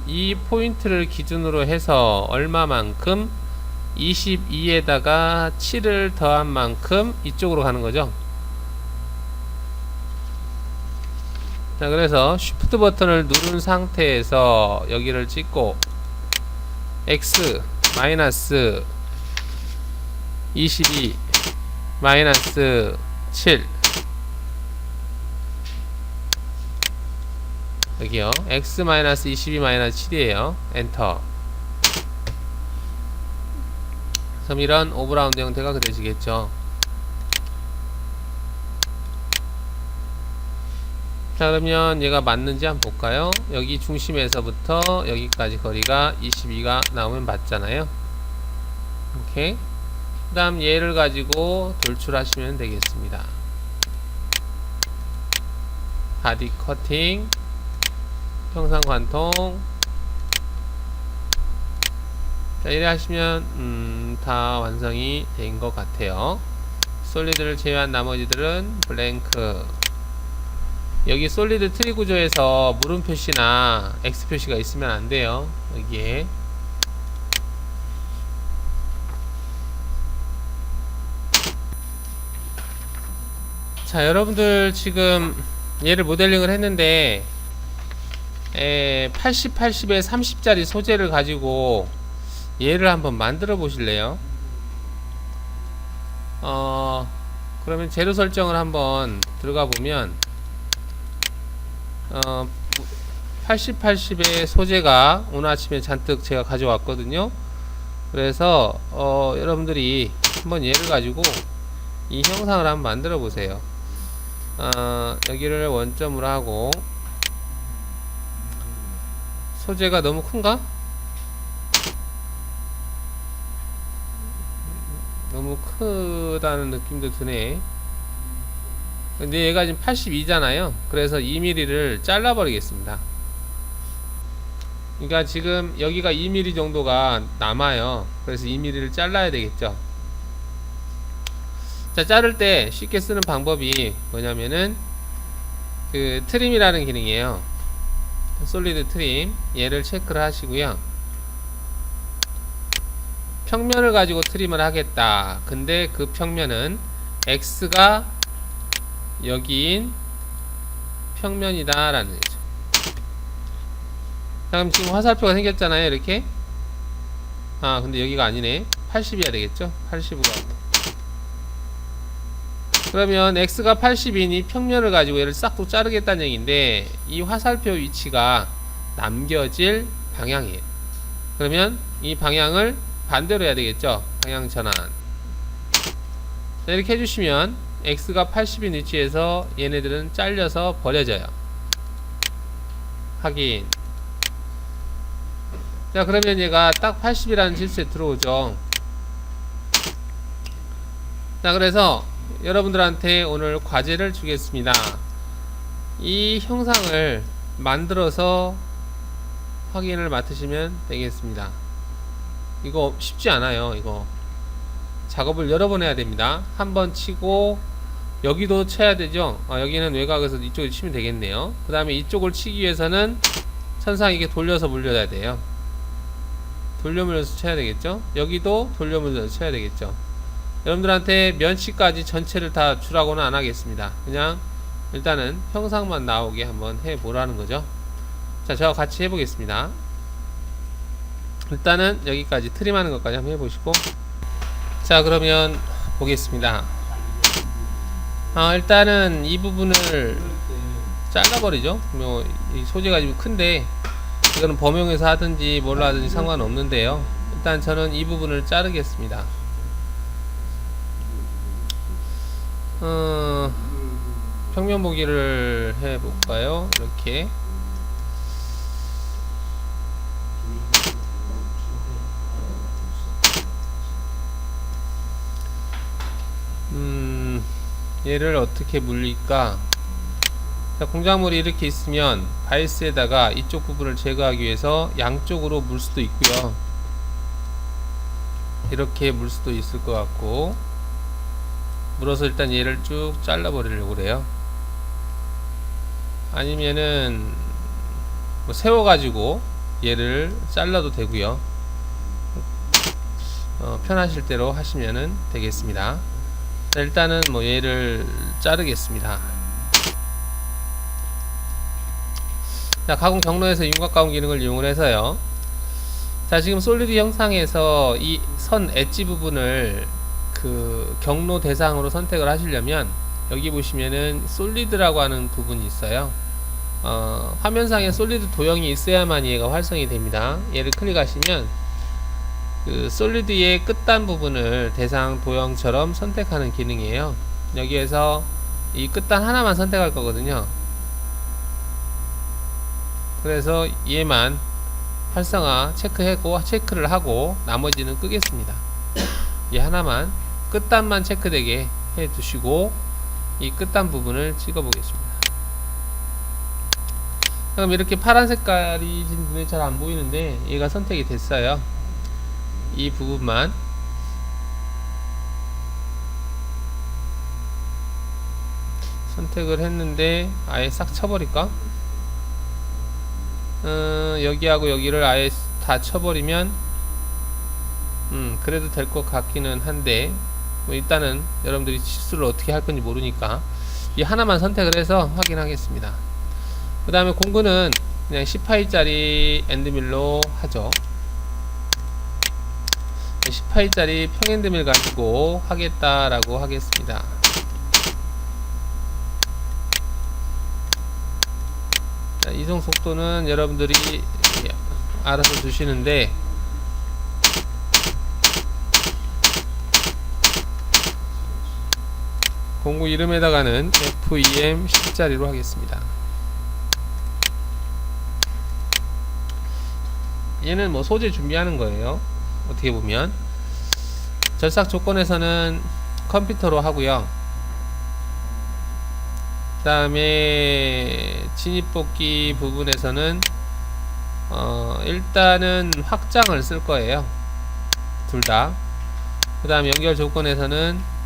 이 포인트를 기준으로 해서 얼마만큼 22에다가 7을 더한 만큼 이쪽으로 가는 거죠. 자, 그래서 쉬프트 버튼을 누른 상태에서 여기를 찍고 x 마이너스 22 마이너스 7, 여기요 x 마이너스 22 마이너스 7이에요. 엔터. 그럼 이런 오브라운드 형태가 그려지겠죠. 자, 그러면 얘가 맞는지 한번 볼까요? 여기 중심에서부터 여기까지 거리가 22가 나오면 맞잖아요. 오케이. 그 다음 얘를 가지고 돌출하시면 되겠습니다. 바디 커팅, 형상 관통. 자, 이래 하시면 다 완성이 된 것 같아요. 솔리드를 제외한 나머지들은 블랭크. 여기 솔리드 트리 구조에서 물음 표시나 X 표시가 있으면 안 돼요. 여기에. 자, 여러분들 지금 얘를 모델링을 했는데 80, 80에 30짜리 소재를 가지고 얘를 한번 만들어 보실래요? 그러면 재료 설정을 한번 들어가 보면 80, 80의 소재가 오늘 아침에 잔뜩 제가 가져왔거든요. 그래서 여러분들이 한번 얘를 가지고 이 형상을 한번 만들어 보세요. 여기를 원점으로 하고, 소재가 너무 큰가? 너무 크다는 느낌도 드네. 근데 얘가 지금 82잖아요. 그래서 2mm를 잘라 버리겠습니다. 그러니까 지금 여기가 2mm 정도가 남아요. 그래서 2mm를 잘라야 되겠죠. 자, 자를 때 쉽게 쓰는 방법이 뭐냐면은 그 트림이라는 기능이에요. 솔리드 트림. 얘를 체크를 하시고요. 평면을 가지고 트림을 하겠다. 근데 그 평면은 X가 여기인 평면이다 라는 거죠. 자, 그럼 지금 화살표가 생겼잖아요. 이렇게. 근데 여기가 아니네. 80이어야 되겠죠. 80으로 하고. 그러면 X가 80이니 평면을 가지고 얘를 싹 또 자르겠다는 얘기인데, 이 화살표 위치가 남겨질 방향이에요. 그러면 이 방향을 반대로 해야 되겠죠. 방향 전환. 자, 이렇게 해주시면 X가 80인 위치에서 얘네들은 잘려서 버려져요. 확인. 자, 그러면 얘가 딱 80이라는 질서에 들어오죠. 자, 그래서 여러분들한테 오늘 과제를 주겠습니다. 이 형상을 만들어서 확인을 맡으시면 되겠습니다. 이거 쉽지 않아요. 이거 작업을 여러 번 해야 됩니다. 한 번 치고 여기도 쳐야 되죠. 여기는 외곽에서 이쪽에 치면 되겠네요. 그 다음에 이쪽을 치기 위해서는 천상 이게 돌려서 물려야 돼요. 돌려 물려서 쳐야 되겠죠. 여기도 돌려 물려서 쳐야 되겠죠. 여러분들한테 면치까지 전체를 다 주라고는 안 하겠습니다. 그냥 일단은 형상만 나오게 한번 해보라는 거죠. 자, 저와 같이 해보겠습니다. 일단은 여기까지 트림하는 것까지 한번 해보시고, 자, 그러면 보겠습니다. 일단은 이 부분을 잘라버리죠. 이 소재가 좀 큰데 이거는 범용에서 하든지 뭘로 하든지 상관없는데요. 일단 저는 이 부분을 자르겠습니다. 평면 보기를 해볼까요? 이렇게. 얘를 어떻게 물릴까? 자, 공작물이 이렇게 있으면 바이스에다가 이쪽 부분을 제거하기 위해서 양쪽으로 물 수도 있고요. 이렇게 물 수도 있을 것 같고, 물어서 일단 얘를 쭉 잘라 버리려고 그래요. 아니면은 뭐 세워 가지고 얘를 잘라도 되고요. 편하실 대로 하시면은 되겠습니다. 자, 일단은 뭐 얘를 자르겠습니다. 자, 가공 경로에서 윤곽 가공 기능을 이용을 해서요. 자, 지금 솔리드 형상에서 이 선 엣지 부분을 그 경로 대상으로 선택을 하시려면 여기 보시면은 솔리드라고 하는 부분이 있어요. 화면상에 솔리드 도형이 있어야만 얘가 활성이 됩니다. 얘를 클릭하시면 그 솔리드의 끝단 부분을 대상 도형처럼 선택하는 기능이에요. 여기에서 이 끝단 하나만 선택할 거거든요. 그래서 얘만 활성화 체크를 하고 나머지는 끄겠습니다. 얘 하나만 끝단만 체크되게 해 두시고 이 끝단 부분을 찍어 보겠습니다. 그럼 이렇게 파란 색깔이 눈에 잘 안 보이는데 얘가 선택이 됐어요. 이 부분만 선택을 했는데 아예 싹 쳐버릴까? 여기하고 여기를 아예 다 쳐버리면 그래도 될 것 같기는 한데 뭐 일단은 여러분들이 실수를 어떻게 할 건지 모르니까 이 하나만 선택을 해서 확인하겠습니다. 그 다음에 공구는 그냥 10파이짜리 엔드밀로 하죠. 10파이짜리 평엔드밀 가지고 하겠다라고 하겠습니다. 자, 이동 속도는 여러분들이 알아서 주시는데 공구 이름에다가는 FEM 10짜리로 하겠습니다. 얘는 뭐 소재 준비하는 거예요. 어떻게 보면 절삭 조건에서는 컴퓨터로 하고요. 그 다음에 진입복귀 부분에서는 일단은 확장을 쓸 거예요. 둘 다. 그 다음 연결 조건에서는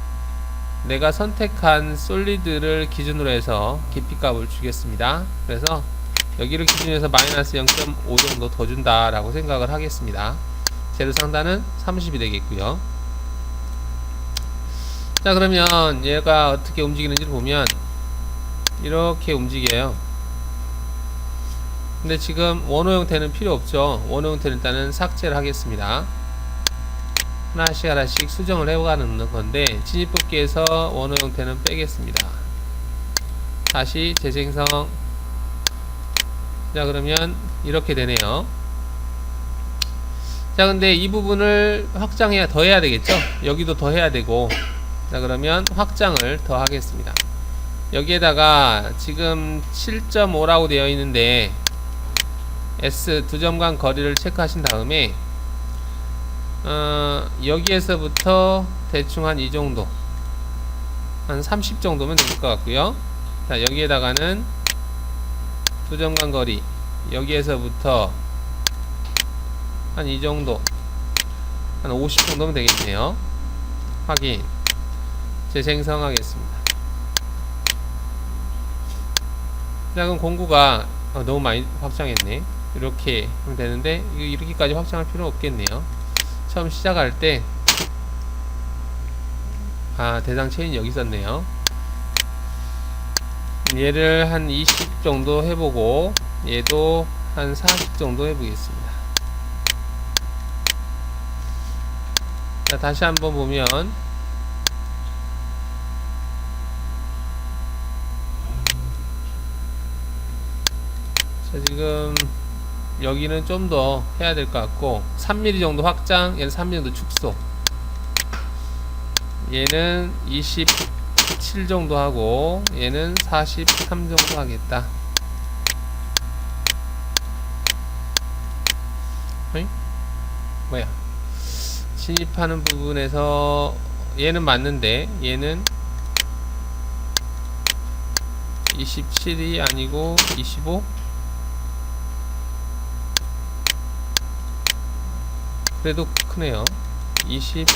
내가 선택한 솔리드를 기준으로 해서 깊이 값을 주겠습니다. 그래서 여기를 기준으로 해서 마이너스 0.5 정도 더 준다 라고 생각을 하겠습니다. 재료 상단은 30이 되겠고요. 자, 그러면 얘가 어떻게 움직이는지를 보면 이렇게 움직여요. 근데 지금 원호 형태는 필요 없죠. 원호 형태는 일단은 삭제를 하겠습니다. 하나씩 수정을 해가는 건데 진입복귀에서 원호 형태는 빼겠습니다. 다시 재생성. 자, 그러면 이렇게 되네요. 자, 근데 이 부분을 더 해야 되겠죠. 여기도 더 해야 되고. 자, 그러면 확장을 더 하겠습니다. 여기에다가 지금 7.5라고 되어 있는데 S 두 점 간 거리를 체크하신 다음에 여기에서부터 대충 한 이 정도, 한 30 정도면 될 것 같고요. 자, 여기에다가는 두 점 간 거리, 여기에서부터 한 이 정도, 한 50 정도면 되겠네요. 확인. 재생성하겠습니다. 자, 그럼 공구가 너무 많이 확장했네. 이렇게 하면 되는데 이렇게까지 확장할 필요는 없겠네요. 처음 시작할 때 대상 체인이 여기 있었네요. 얘를 한 20 정도 해보고 얘도 한 40 정도 해보겠습니다. 자, 다시 한번 보면 자, 지금 여기는 좀 더 해야 될 것 같고 3mm 정도 확장, 얘는 3mm 정도 축소, 얘는 27 정도 하고 얘는 43 정도 하겠다. 어이? 뭐야, 진입하는 부분에서 얘는 맞는데 얘는 27이 아니고 25? 그래도 크네요. 20.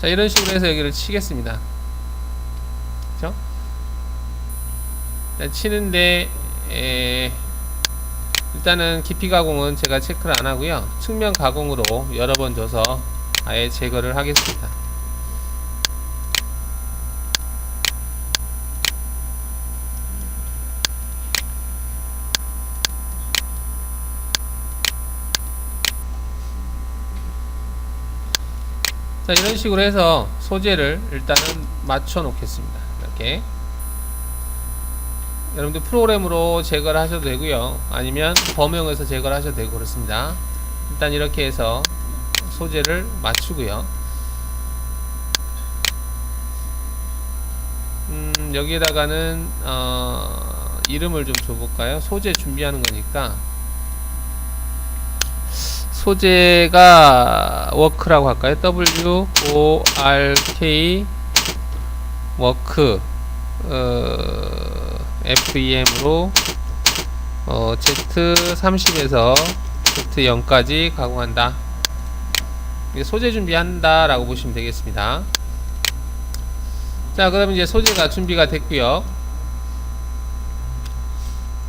자, 이런 식으로 해서 여기를 치겠습니다. 그쵸? 치는데 일단은 깊이 가공은 제가 체크를 안 하고요. 측면 가공으로 여러 번 줘서 아예 제거를 하겠습니다. 자, 이런 식으로 해서 소재를 일단은 맞춰 놓겠습니다. 이렇게 여러분들 프로그램으로 제거를 하셔도 되고요, 아니면 범용에서 제거를 하셔도 되고 그렇습니다. 일단 이렇게 해서 소재를 맞추고요. 여기에다가는 이름을 좀 줘볼까요? 소재 준비하는 거니까 소재가 워크라고 할까요? WORK 워크 FEM으로 Z30에서 Z0까지 가공한다. 소재 준비한다 라고 보시면 되겠습니다. 자, 그럼 이제 소재가 준비가 됐고요.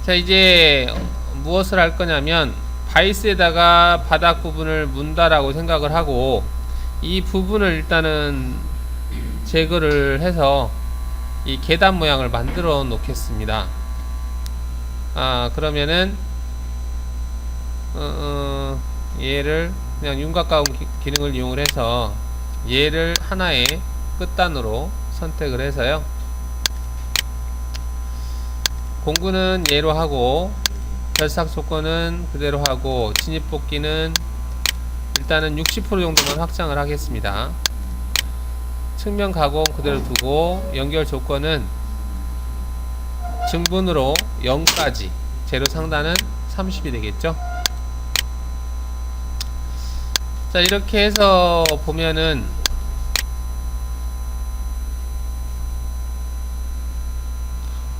자, 이제 무엇을 할 거냐면 바이스에다가 바닥 부분을 문다라고 생각을 하고, 이 부분을 일단은 제거를 해서 이 계단 모양을 만들어 놓겠습니다. 그러면은 얘를 그냥 윤곽 가공 기능을 이용을 해서 얘를 하나의 끝단으로 선택을 해서요, 공구는 얘로 하고 결삭 조건은 그대로 하고 진입 뽑기는 일단은 60% 정도만 확장을 하겠습니다. 측면 가공 그대로 두고 연결 조건은 증분으로 0까지, 재료 상단은 30이 되겠죠. 자, 이렇게 해서 보면은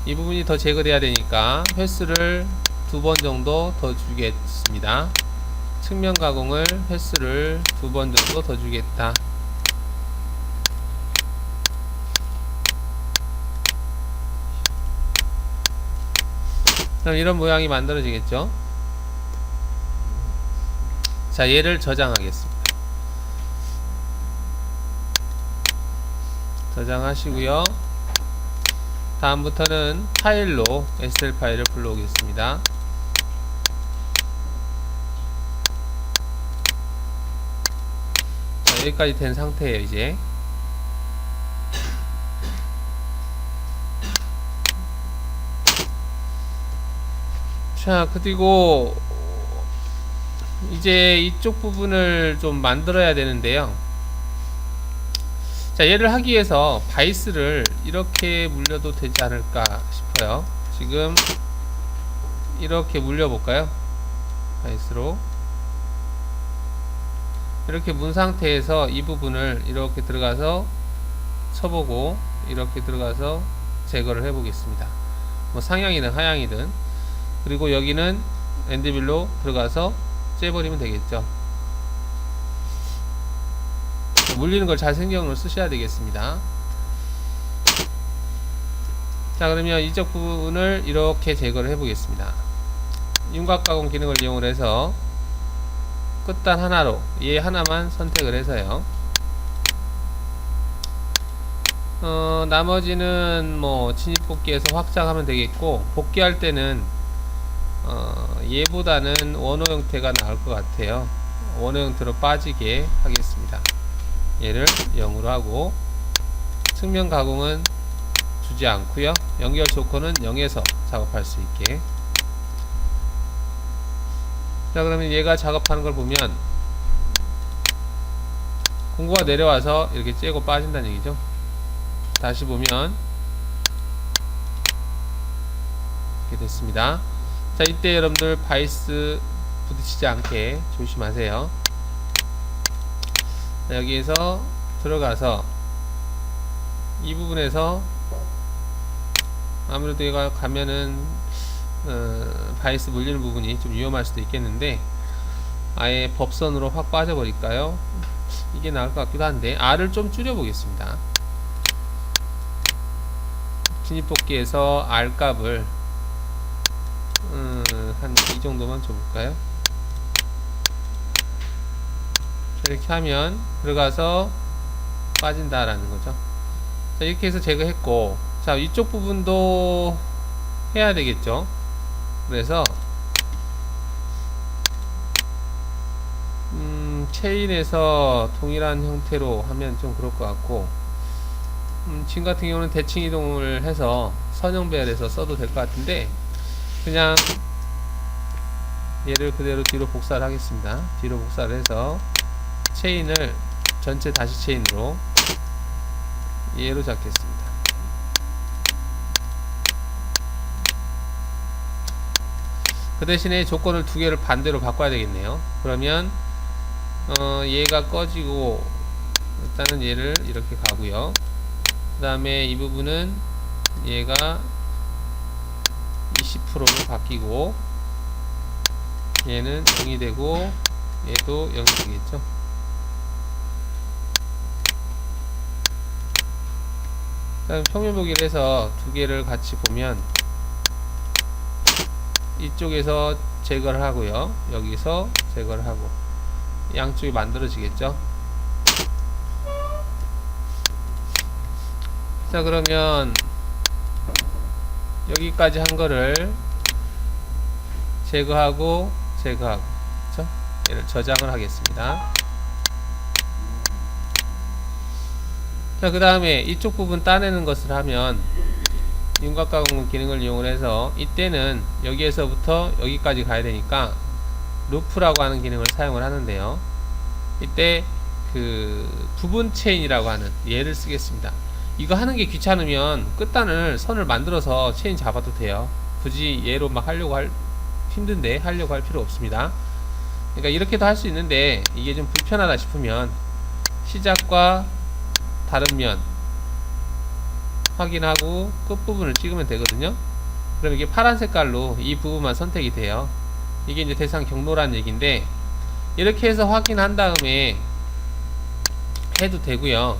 이 부분이 더 제거돼야 되니까 횟수를 2번 정도 더 주겠습니다. 측면 가공을 횟수를 2번 정도 더 주겠다. 그럼 이런 모양이 만들어지겠죠. 자, 얘를 저장하겠습니다. 저장하시고요, 다음부터는 파일로 SL 파일을 불러오겠습니다. 자, 여기까지 된 상태예요. 이제 자, 그리고 이제 이쪽 부분을 좀 만들어야 되는데요. 자, 얘를 하기 위해서 바이스를 이렇게 물려도 되지 않을까 싶어요. 지금 이렇게 물려볼까요? 바이스로 이렇게 문 상태에서 이 부분을 이렇게 들어가서 쳐보고 이렇게 들어가서 제거를 해보겠습니다. 뭐 상향이든 하향이든. 그리고 여기는 엔드빌로 들어가서 째버리면 되겠죠. 물리는 걸 잘 신경을 쓰셔야 되겠습니다. 자, 그러면 이쪽 부분을 이렇게 제거를 해 보겠습니다. 윤곽 가공 기능을 이용을 해서 끝단 하나로 얘 하나만 선택을 해서요, 나머지는 뭐 진입 복귀해서 확장하면 되겠고, 복귀할 때는 얘보다는 원호 형태가 나을 것 같아요. 원호 형태로 빠지게 하겠습니다. 얘를 0으로 하고 측면 가공은 주지 않고요, 연결 조건은 0에서 작업할 수 있게. 자, 그러면 얘가 작업하는 걸 보면 공구가 내려와서 이렇게 째고 빠진다는 얘기죠. 다시 보면 이렇게 됐습니다. 자, 이때 여러분들 바이스 부딪히지 않게 조심하세요. 여기에서 들어가서 이 부분에서 아무래도 얘가 가면은 바이스 물리는 부분이 좀 위험할 수도 있겠는데 아예 법선으로 확 빠져버릴까요? 이게 나을 것 같기도 한데 R을 좀 줄여 보겠습니다. 진입도끼에서 R 값을 한 이 정도만 줘볼까요? 이렇게 하면 들어가서 빠진다라는 거죠. 자, 이렇게 해서 제거했고, 자, 이쪽 부분도 해야 되겠죠. 그래서 체인에서 동일한 형태로 하면 좀 그럴 것 같고, 지금 같은 경우는 대칭 이동을 해서 선형 배열해서 써도 될 것 같은데, 그냥 얘를 그대로 뒤로 복사를 하겠습니다. 뒤로 복사를 해서 체인을 전체 다시 체인으로 얘로 잡겠습니다. 그 대신에 조건을 두 개를 반대로 바꿔야 되겠네요. 그러면 얘가 꺼지고 일단은 얘를 이렇게 가고요. 그 다음에 이 부분은 얘가 20%로 바뀌고 얘는 0이 되고 얘도 0이 되겠죠. 그다음 평면 보기를 해서 두 개를 같이 보면 이쪽에서 제거를 하고요. 여기서 제거를 하고 양쪽이 만들어지겠죠. 자, 그러면 여기까지 한 거를 제거하고 제거하고, 그렇죠? 얘를 저장을 하겠습니다. 자, 그 다음에 이쪽 부분 따내는 것을 하면 윤곽가공 기능을 이용해서 이때는 여기에서부터 여기까지 가야 되니까 루프라고 하는 기능을 사용을 하는데요. 이때 그 부분 체인이라고 하는 얘를 쓰겠습니다. 이거 하는 게 귀찮으면 끝단을 선을 만들어서 체인 잡아도 돼요. 굳이 얘로 막 힘든데 하려고 할 필요 없습니다. 그러니까 이렇게도 할 수 있는데 이게 좀 불편하다 싶으면 시작과 다른 면 확인하고 끝부분을 찍으면 되거든요. 그럼 이게 파란 색깔로 이 부분만 선택이 돼요. 이게 이제 대상 경로라는 얘기인데 이렇게 해서 확인한 다음에 해도 되고요.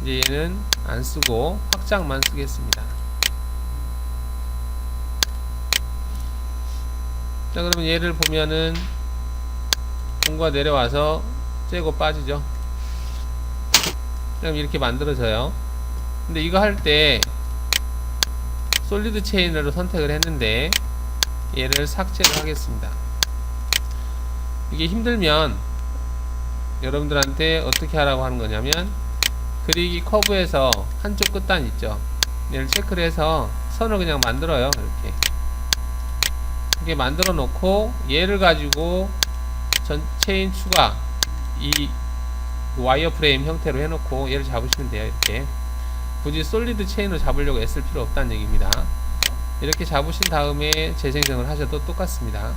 이제 얘는 안 쓰고 확장만 쓰겠습니다. 자, 그러면 얘를 보면은 공과 내려와서 째고 빠지죠. 그럼 이렇게 만들어져요. 근데 이거 할 때 솔리드 체인으로 선택을 했는데 얘를 삭제를 하겠습니다. 이게 힘들면 여러분들한테 어떻게 하라고 하는 거냐면 그리기 커브에서 한쪽 끝단 있죠. 얘를 체크를 해서 선을 그냥 만들어요. 이렇게 만들어 놓고 얘를 가지고 전 체인 추가 이 와이어 프레임 형태로 해놓고 얘를 잡으시면 돼요. 이렇게 굳이 솔리드 체인으로 잡으려고 애쓸 필요 없다는 얘기입니다. 이렇게 잡으신 다음에 재생성을 하셔도 똑같습니다.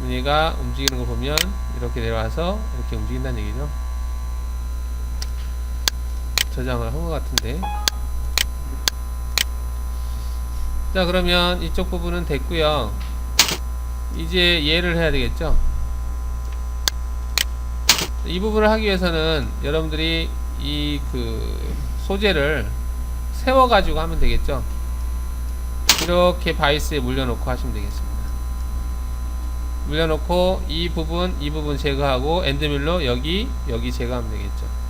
얘가 움직이는 거 보면 이렇게 내려와서 이렇게 움직인다는 얘기죠. 저장을 한 것 같은데. 자, 그러면 이쪽 부분은 됐고요. 이제 얘를 해야 되겠죠. 이 부분을 하기 위해서는 여러분들이 이 소재를 세워 가지고 하면 되겠죠. 이렇게 바이스에 물려놓고 하시면 되겠습니다. 물려놓고 이 부분 제거하고 엔드밀로 여기 제거하면 되겠죠.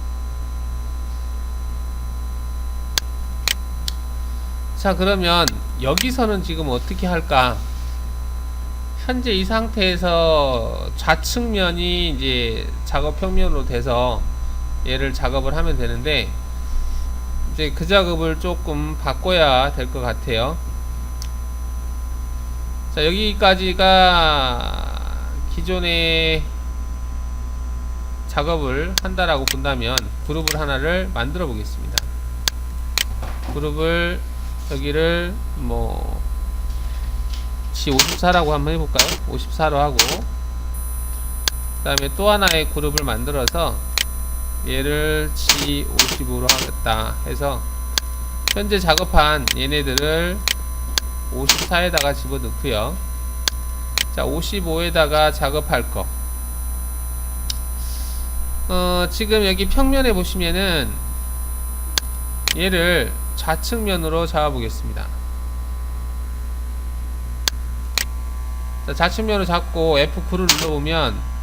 자, 그러면 여기서는 지금 어떻게 할까? 현재 이 상태에서 좌측면이 이제 작업 평면으로 돼서 얘를 작업을 하면 되는데 이제 그 작업을 조금 바꿔야 될 것 같아요. 자, 여기까지가 기존의 작업을 한다라고 본다면 그룹을 하나를 만들어 보겠습니다. 그룹을 여기를 뭐 G54라고 한번 해볼까요? 54로 하고 그 다음에 또 하나의 그룹을 만들어서 얘를 G55로 하겠다 해서 현재 작업한 얘네들을 54에다가 집어넣고요. 자, 55에다가 작업할 거. 지금 여기 평면에 보시면은 얘를 좌측면으로 잡아 보겠습니다. 자, 좌측면으로 잡고 F9를 눌러보면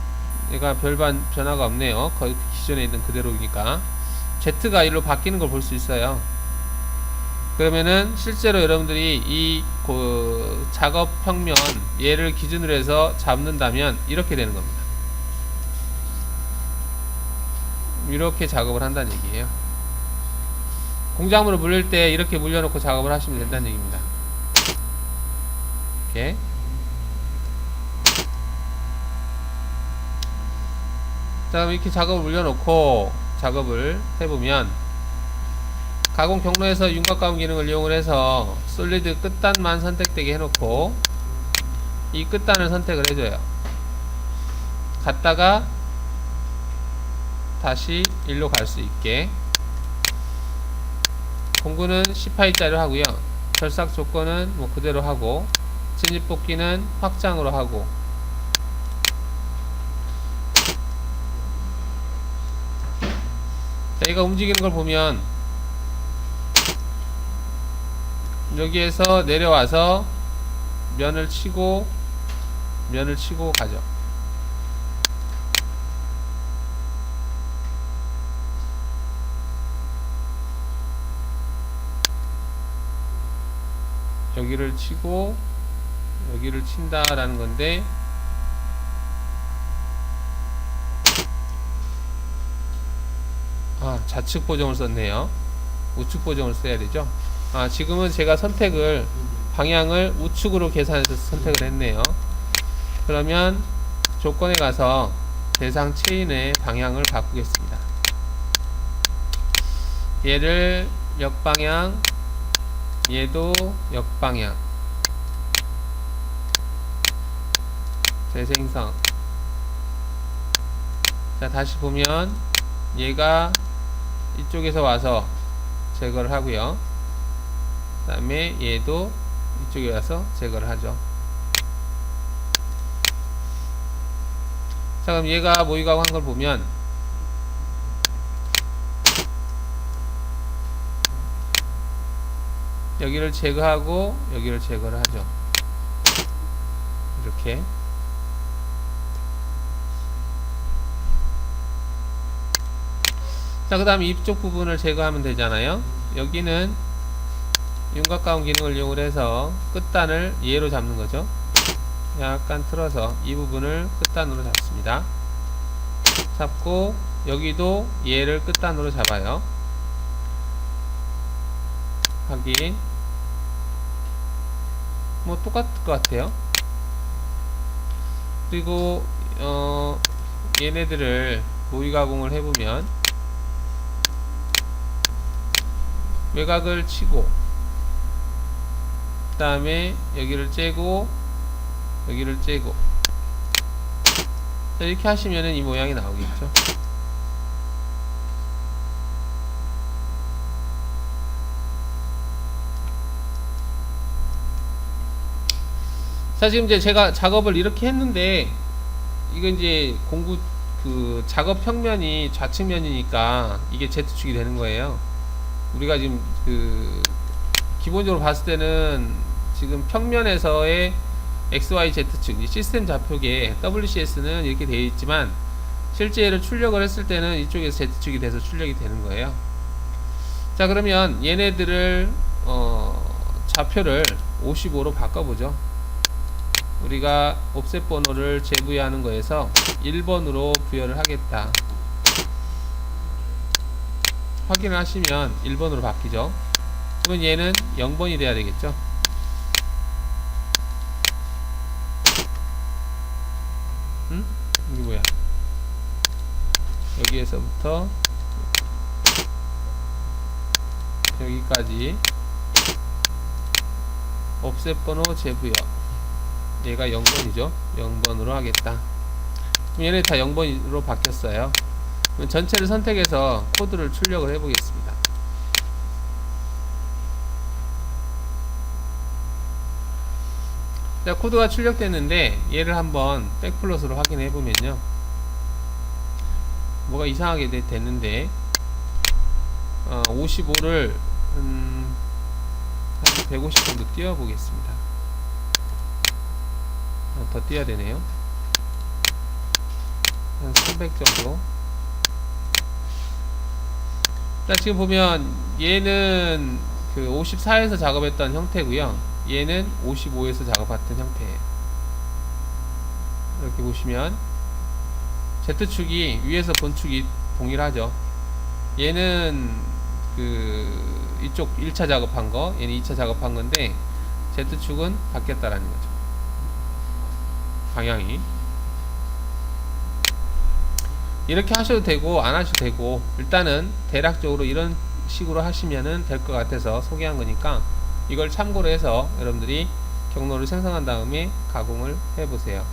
얘가 별반 변화가 없네요. 거의 기존에 있는 그대로니까 Z가 일로 바뀌는 걸 볼 수 있어요. 그러면은 실제로 여러분들이 이 작업 평면 얘를 기준으로 해서 잡는다면 이렇게 되는 겁니다. 이렇게 작업을 한다는 얘기예요. 공작물을 물릴 때 이렇게 물려놓고 작업을 하시면 된다는 얘기입니다. 이렇게. 자, 그럼 이렇게 작업을 물려놓고 작업을 해보면 가공 경로에서 윤곽가공 기능을 이용을 해서 솔리드 끝단만 선택되게 해놓고 이 끝단을 선택을 해줘요. 갔다가 다시 일로 갈 수 있게. 공구는 10파이짜리로 하고요. 결삭 조건은 뭐 그대로 하고, 진입 뽑기는 확장으로 하고. 자, 얘가 움직이는 걸 보면 여기에서 내려와서 면을 치고 가죠. 여기를 치고 여기를 친다라는 건데, 좌측 보정을 썼네요. 우측 보정을 써야 되죠. 지금은 제가 선택을 방향을 우측으로 계산해서 선택을 했네요. 그러면 조건에 가서 대상 체인의 방향을 바꾸겠습니다. 얘를 역방향, 얘도 역방향. 재생성. 자, 다시 보면 얘가 이쪽에서 와서 제거를 하고요. 그 다음에 얘도 이쪽에 와서 제거를 하죠. 자, 그럼 얘가 모의가공 한 걸 보면 여기를 제거하고 여기를 제거를 하죠. 이렇게. 자, 그 다음에 이쪽 부분을 제거하면 되잖아요. 여기는 윤곽가공 기능을 이용을 해서 끝단을 얘로 잡는 거죠. 약간 틀어서 이 부분을 끝단으로 잡습니다. 잡고 여기도 얘를 끝단으로 잡아요. 확인. 뭐 똑같을 것 같아요. 그리고 얘네들을 모의가공을 해보면 외곽을 치고 그 다음에 여기를 째고 여기를 째고. 자, 이렇게 하시면은 이 모양이 나오겠죠. 자, 지금 이제 제가 작업을 이렇게 했는데 이건 이제 공구 그 작업 평면이 좌측면이니까 이게 Z축이 되는 거예요. 우리가 지금 그 기본적으로 봤을 때는 지금 평면에서의 XYZ축, 시스템 좌표계 WCS는 이렇게 되어 있지만 실제 얘를 출력을 했을 때는 이쪽에서 Z축이 돼서 출력이 되는 거예요. 자, 그러면 얘네들을 좌표를 55로 바꿔보죠. 우리가 옵셋 번호를 재부여하는 거에서 1번으로 부여를 하겠다. 확인을 하시면 1번으로 바뀌죠. 그러면 얘는 0번이 돼야 되겠죠. 이게 뭐야? 여기에서부터 여기까지 옵셋 번호 재부여. 얘가 0번이죠. 0번으로 하겠다. 그럼 얘네 다 0번으로 바뀌었어요. 그럼 전체를 선택해서 코드를 출력을 해보겠습니다. 자, 코드가 출력됐는데 얘를 한번 백플롯으로 확인해 보면요, 뭐가 이상하게 됐는데 55를 한 150 정도 띄워 보겠습니다. 더 띄워야 되네요. 한 300 정도. 자, 지금 보면 얘는 그 54에서 작업했던 형태고요, 얘는 55에서 작업했던 형태예요. 이렇게 보시면 Z축이 위에서 본축이 동일하죠. 얘는 그 이쪽 1차 작업한 거, 얘는 2차 작업한 건데 Z축은 바뀌었다라는 거죠, 방향이. 이렇게 하셔도 되고 안 하셔도 되고, 일단은 대략적으로 이런 식으로 하시면은 될 것 같아서 소개한 거니까 이걸 참고로 해서 여러분들이 경로를 생성한 다음에 가공을 해 보세요.